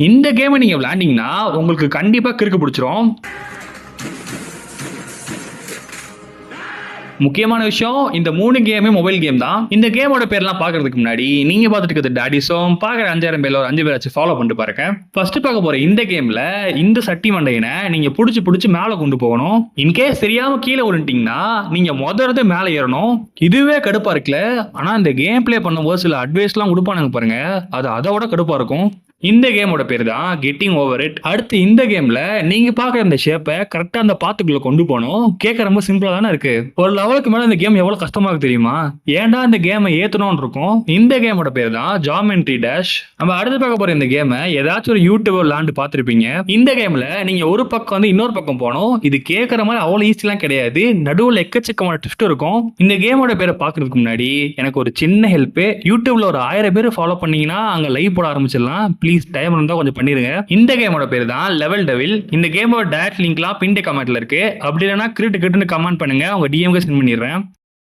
இந்த கேம நீங்க விளையாண்டீங்கன்னா, உங்களுக்கு கண்டிப்பா கிறுக்கு புடிச்சிரும். முக்கியமான விஷயம் இந்த 3 கேமே மொபைல் கேம் தான். இந்த கேமோட பேர்லாம் பார்க்கறதுக்கு முன்னாடி, நீங்க பார்த்துட்டு இருக்கிறது டாடி சோம். பார்க்குற 5000 பேர்ல ஒரு 5 பேராச்சும் ஃபாலோ பண்ணிட்டு பாருங்க. ஃபர்ஸ்ட் பார்க்க போற இந்த கேம்ல, இந்த சட்டி மண்டையன நீங்க புடிச்சு மேல கொண்டு போகணும். இன்கேஸ் தெரியாம கீழ விழுந்துட்டீங்கன்னா, நீங்க மொதறது மேல ஏறணும். இதுவே கடுப்பா இருக்குல்ல. ஆனா இந்த கேம் ப்ளே பண்ணும்போது சில அட்வைஸ்லாம் குடுப்பானுங்க பாருங்க. அது அத விட கடுப்பா இருக்கும். இந்த கேமோட பேரு தான் கெட்டிங் ஓவர் இட். அடுத்து இந்த கேம்ல நீங்க பார்க்குற இந்த ஷேப்ப கரெக்ட்டா அந்த பாத்துக்குள்ள கொண்டு போணும். கேட்க ரொம்ப சிம்பிளா தானே இருக்கு. ஒரு லெவலுக்கு மேல இந்த கேம் எவ்வளவு கஷ்டமா இருக்கு தெரியுமா? ஏன்டா இந்த கேம ஏத்தணும்னு இருக்கும். இந்த கேமோட பேரு தான் ஜாமெட்ரி டேஷ். நம்ம அடுத்து பார்க்க போற இந்த கேம ஏதாச்சும் ஒரு யூடியூபர் விளையாண்டு பார்த்திருப்பீங்க. இந்த கேம்ல நீங்க ஒரு பக்கம் வந்து இன்னொரு பக்கம் போணும். இது கேட்கற மாதிரி அவ்வளவு ஈஸிலாம் கிடையாது. நடுவுல எக்கச்சக்கமான ட்விஸ்ட் இருக்கும். இந்த கேமோட பேரை பார்க்கறதுக்கு முன்னாடி எனக்கு ஒரு சின்ன ஹெல்ப். யூடியூப்ல ஒரு 1000 பேர் ஃபாலோ பண்ணீங்கன்னா அங்க லைவ் போட ஆரம்பிச்சிடலாம். ப்ளீஸ் டைம் இருந்தா கொஞ்சம் பண்ணிருங்க. இந்த கேமோட பேரு தான் லெவல் டெவில். இந்த கேமோட டைரக்ட் லிங்க்லாம் பின் கமெண்ட்ல இருக்கு. அப்படி இல்லைன்னா கிரிட்டு கமெண்ட் பண்ணுங்க. உங்க டிஎம்க்கு சென்ட் பண்ணிடுறேன்.